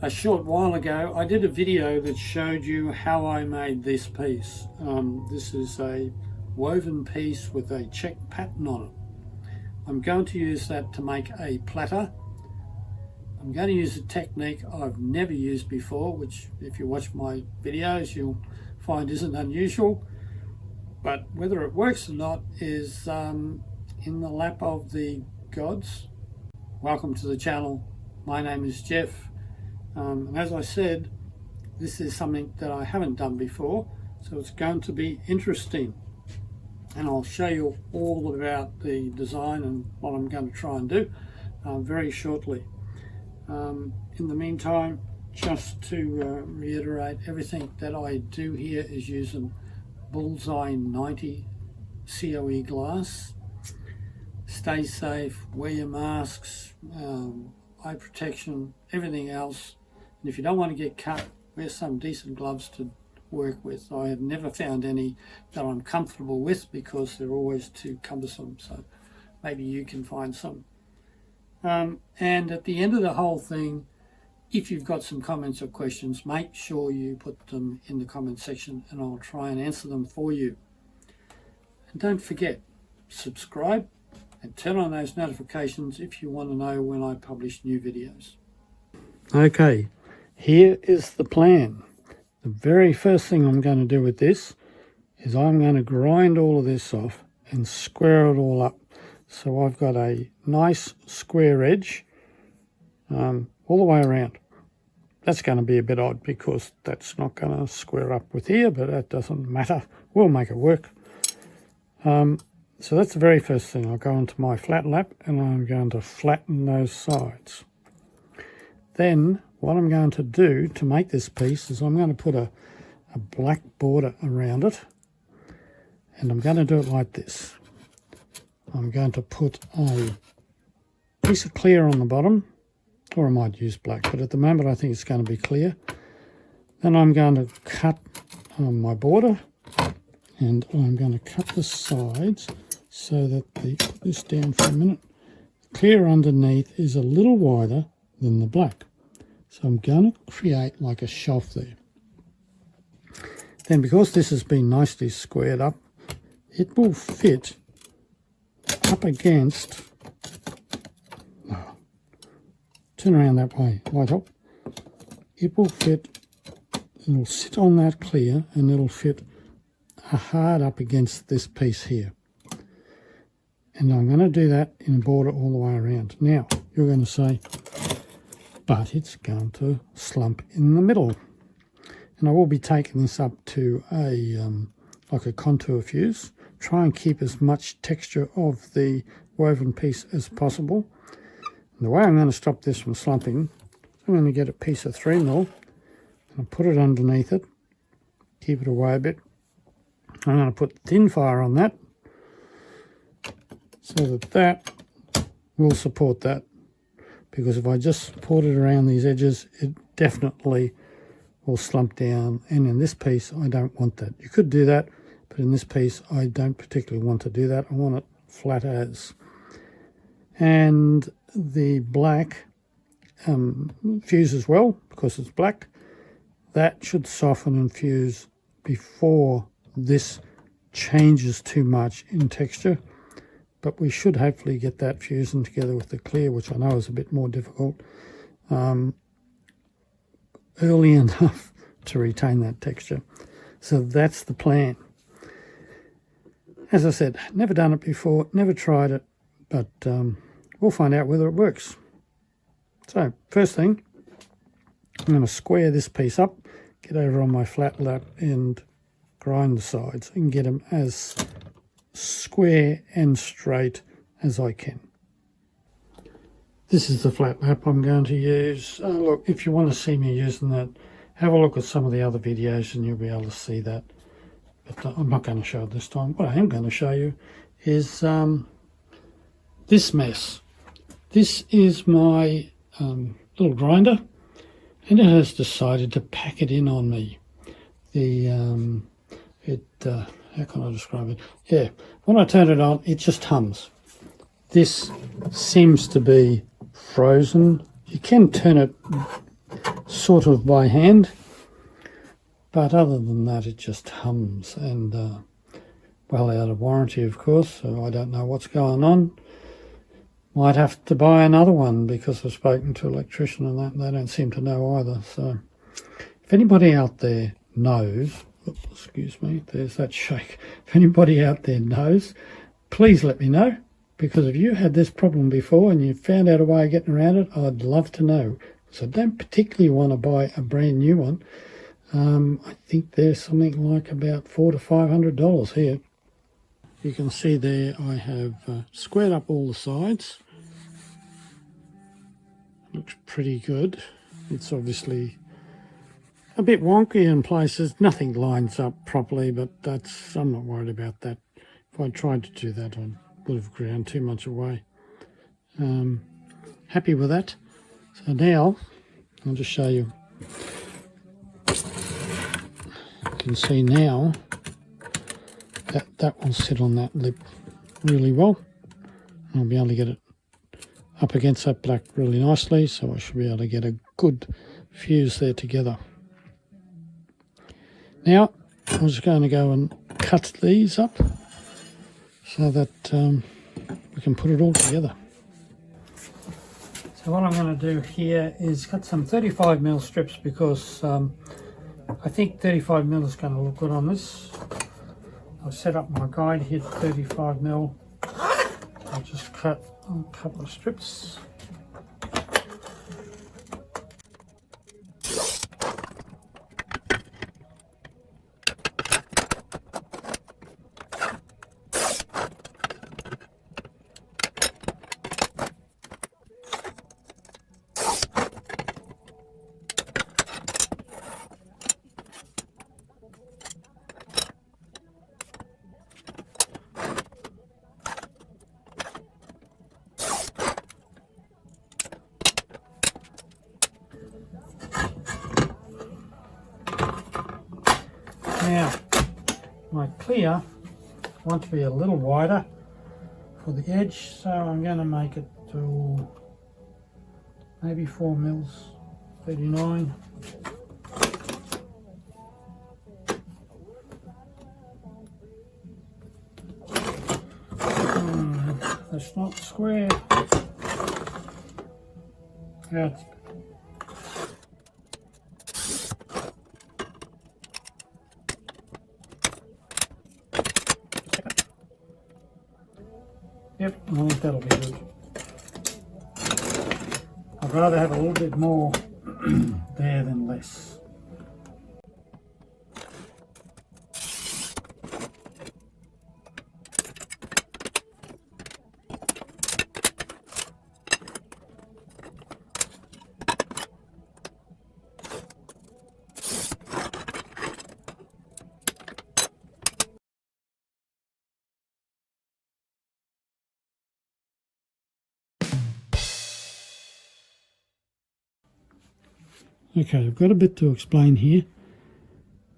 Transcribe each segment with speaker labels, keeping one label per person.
Speaker 1: A short while ago I did a video that showed you how I made this piece. This is a woven piece with a check pattern on it. I'm going to use that to make a platter. I'm going to use a technique I've never used before, which if you watch my videos you'll find isn't unusual, but whether it works or not is in the lap of the gods. Welcome to the channel. My name is Jeff. And as I said, this is something that I haven't done before, so it's going to be interesting. And I'll show you all about the design and what I'm going to try and do very shortly. In the meantime, just to reiterate, everything that I do here is using Bullseye 90 COE glass. Stay safe, wear your masks, eye protection, everything else. And if you don't want to get cut, wear some decent gloves to work with. I have never found any that I'm comfortable with because they're always too cumbersome, so maybe you can find some. And at the end of the whole thing, if you've got some comments or questions, make sure you put them in the comment section and I'll try and answer them for you. And don't forget, subscribe and turn on those notifications if you want to know when I publish new videos. Okay, here is the plan. The very first thing I'm going to do with this is I'm going to grind all of this off and square it all up. So I've got a nice square edge all the way around. That's going to be a bit odd because that's not going to square up with here, but that doesn't matter. We'll make it work. So that's the very first thing. I'll go onto my flat lap and I'm going to flatten those sides. Then what I'm going to do to make this piece is I'm going to put a black border around it, and I'm going to do it like this. I'm going to put a piece of clear on the bottom, or I might use black, but at the moment I think it's going to be clear. Then I'm going to cut my border, and I'm going to cut the sides so that put this down for a minute. The clear underneath is a little wider than the black. So I'm going to create like a shelf there. Then because this has been nicely squared up, it will fit up against, turn around that way, right up. It will fit, it'll sit on that clear and it'll fit hard up against this piece here. And I'm going to do that in a border all the way around. Now, you're going to say, but it's going to slump in the middle. And I will be taking this up to a like a contour fuse. Try and keep as much texture of the woven piece as possible. And the way I'm going to stop this from slumping, I'm going to get a piece of 3mm and I'll put it underneath it, keep it away a bit. I'm going to put thin fire on that so that that will support that. Because if I just support it around these edges, it definitely will slump down. And in this piece, I don't want that. You could do that, but in this piece, I don't particularly want to do that. I want it flat as. And the black fuses well, because it's black. That should soften and fuse before this changes too much in texture. But we should hopefully get that fusing together with the clear, which I know is a bit more difficult, early enough to retain that texture. So that's the plan. As I said, never done it before, never tried it, but we'll find out whether it works. So first thing, I'm going to square this piece up, get over on my flat lap and grind the sides and get them as square and straight as I can. This is the flat lap I'm going to use. Look, if you want to see me using that, have a look at some of the other videos and you'll be able to see that. But I'm not going to show it this time. What I am going to show you is this mess. This is my little grinder, and it has decided to pack it in on me. How can I describe it? Yeah, when I turn it on, it just hums. This seems to be frozen. You can turn it sort of by hand, but other than that it just hums, and well out of warranty of course, so I don't know what's going on. Might have to buy another one because I've spoken to an electrician and that, and they don't seem to know either. So if anybody out there knows, oops, excuse me, there's that shake. If anybody out there knows, please let me know, because if you had this problem before and you found out a way of getting around it, I'd love to know. So I don't particularly want to buy a brand new one. I think there's something like about $400 to $500 here. You can see there I have squared up all the sides. Looks pretty good. It's obviously a bit wonky in places. Nothing lines up properly, but I'm not worried about that. If I tried to do that, I would have ground too much away. Happy with that. So now I'll just show you. You can see now that will sit on that lip really well. I'll be able to get it up against that black really nicely, so I should be able to get a good fuse there together. Now I'm just going to go and cut these up so that we can put it all together. So what I'm going to do here is cut some 35mm strips, because I think 35mm is going to look good on this. I'll set up my guide here to 35mm. I'll just cut a couple of strips. Now, my clear, I want to be a little wider for the edge, so I'm going to make it to maybe 4mm, 39. That's not square. That's yep, I think that'll be good. I'd rather have a little bit more there than less. Okay, I've got a bit to explain here.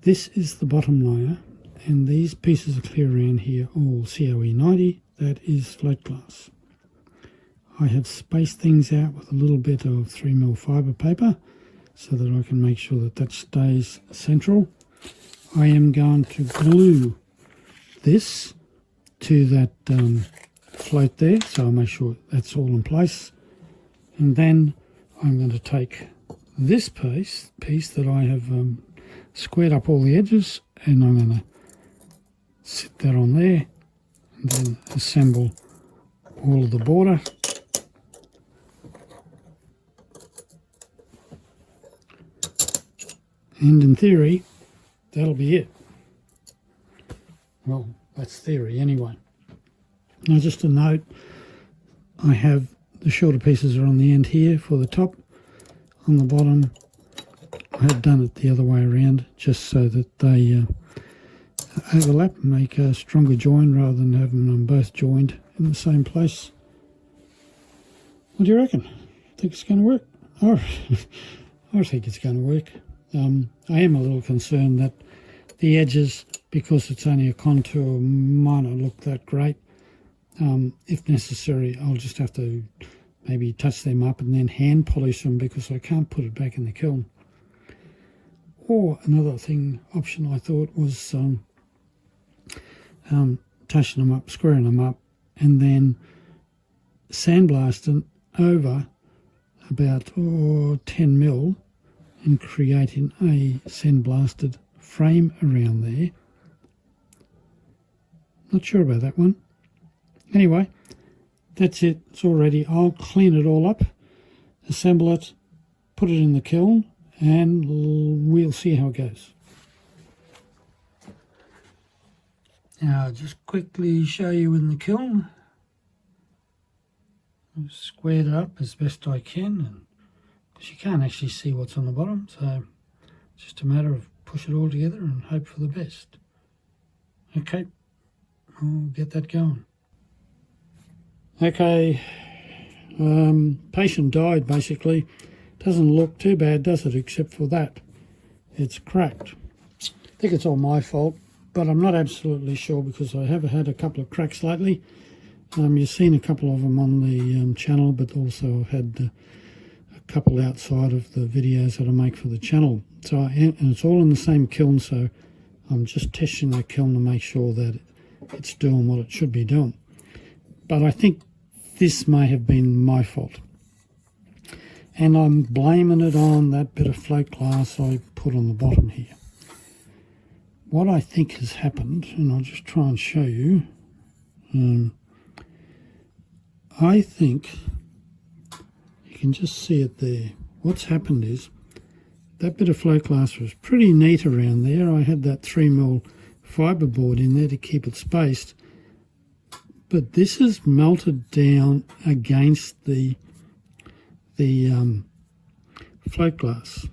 Speaker 1: This is the bottom layer, and these pieces of clear around here, all COE 90, that is float glass. I have spaced things out with a little bit of 3mm fibre paper so that I can make sure that that stays central. I am going to glue this to that float there, so I'll make sure that's all in place. And then I'm going to take this piece that I have squared up all the edges, and I'm going to sit that on there and then assemble all of the border. And in theory, that'll be it. Well, that's theory anyway. Now just a note, I have the shorter pieces are on the end here for the top. On the bottom, I have done it the other way around, just so that they overlap and make a stronger join rather than having them both joined in the same place. What do you reckon? Think it's going to work? Oh, I think it's going to work. I am a little concerned that the edges, because it's only a contour, might not look that great. If necessary, I'll just have to maybe touch them up and then hand polish them, because I can't put it back in the kiln. Or another option I thought was touching them up, squaring them up, and then sandblasting over about 10 mil and creating a sandblasted frame around there. Not sure about that one. Anyway, that's it. It's all ready. I'll clean it all up, assemble it, put it in the kiln, and we'll see how it goes. Now, I'll just quickly show you in the kiln. I've squared it up as best I can, because you can't actually see what's on the bottom, so it's just a matter of push it all together and hope for the best. Okay, I'll get that going. Okay, patient died basically. Doesn't look too bad, does it, except for that. It's cracked. I think it's all my fault, but I'm not absolutely sure because I have had a couple of cracks lately. You've seen a couple of them on the channel, but also I've had a couple outside of the videos that I make for the channel. So and it's all in the same kiln, so I'm just testing that kiln to make sure that it's doing what it should be doing. But I think this may have been my fault. And I'm blaming it on that bit of float glass I put on the bottom here. What I think has happened, and I'll just try and show you, I think you can just see it there. What's happened is that bit of float glass was pretty neat around there. I had that 3mm fiberboard in there to keep it spaced, but this has melted down against the float glass.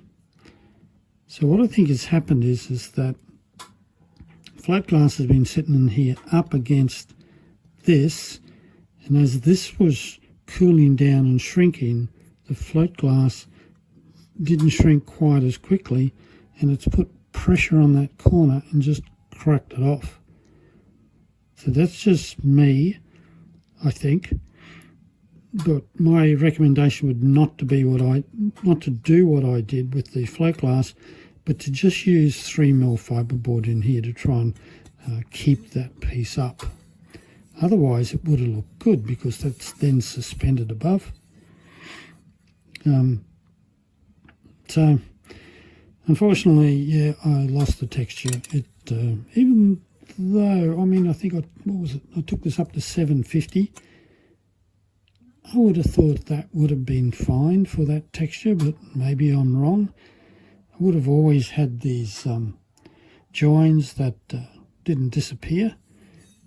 Speaker 1: So what I think has happened is that float glass has been sitting in here up against this, and as this was cooling down and shrinking, the float glass didn't shrink quite as quickly, and it's put pressure on that corner and just cracked it off. So that's just me, I think. But my recommendation would not to do what I did with the float glass, but to just use 3mm fiberboard in here to try and keep that piece up. Otherwise it would have looked good because that's then suspended above. So unfortunately, yeah, I lost the texture. It even though, I mean, I think I took this up to 750. I would have thought that would have been fine for that texture, but maybe I'm wrong. I would have always had these joins that didn't disappear,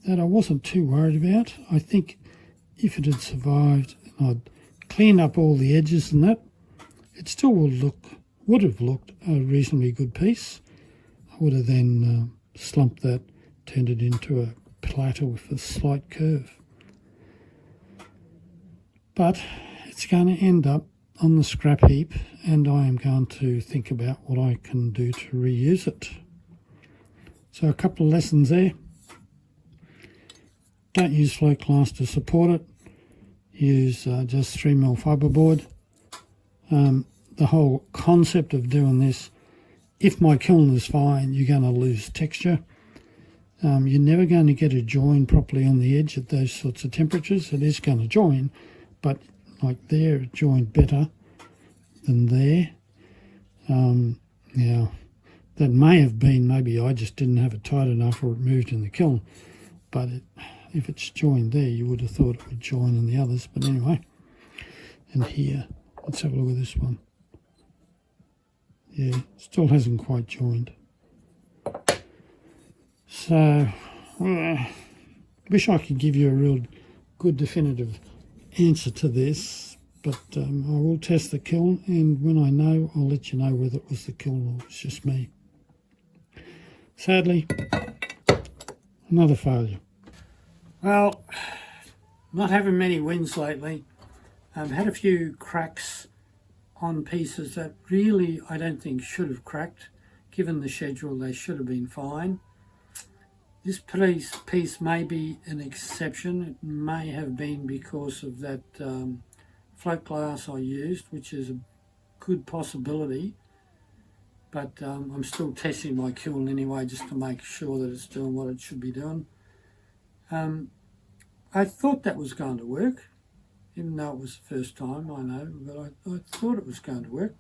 Speaker 1: that I wasn't too worried about. I think if it had survived and I'd cleaned up all the edges and that, it still would have looked a reasonably good piece. I would have then slumped that, turned it into a platter with a slight curve. But it's going to end up on the scrap heap, and I am going to think about what I can do to reuse it. So a couple of lessons there. Don't use float glass to support it. Use just 3mm fiberboard. The whole concept of doing this, if my kiln is fine, you're going to lose texture. You're never going to get a join properly on the edge at those sorts of temperatures. It is going to join, but like there, it joined better than there. Now, that may have been, maybe I just didn't have it tight enough or it moved in the kiln, but if it's joined there, you would have thought it would join in the others. But anyway, and here, let's have a look at this one. Yeah, still hasn't quite joined. So, wish I could give you a real good definitive answer to this, but I will test the kiln, and when I know, I'll let you know whether it was the kiln or it's just me. Sadly, another failure. Well, not having many wins lately. I've had a few cracks on pieces that really I don't think should have cracked. Given the schedule, they should have been fine. This piece may be an exception. It may have been because of that float glass I used, which is a good possibility. but I'm still testing my kiln anyway, just to make sure that it's doing what it should be doing. I thought that was going to work, even though it was the first time, I know, but I thought it was going to work.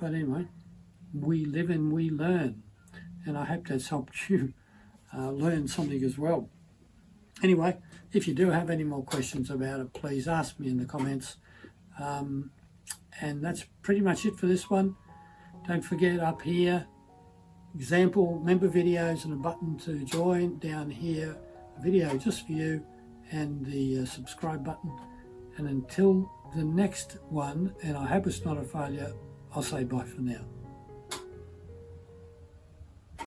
Speaker 1: But anyway, we live and we learn, and I hope that's helped you learn something as well. Anyway, if you do have any more questions about it, please ask me in the comments. And that's pretty much it for this one. Don't forget, up here, example member videos and a button to join. Down here, a video just for you, and the subscribe button. And until the next one, and I hope it's not a failure, I'll say bye for now.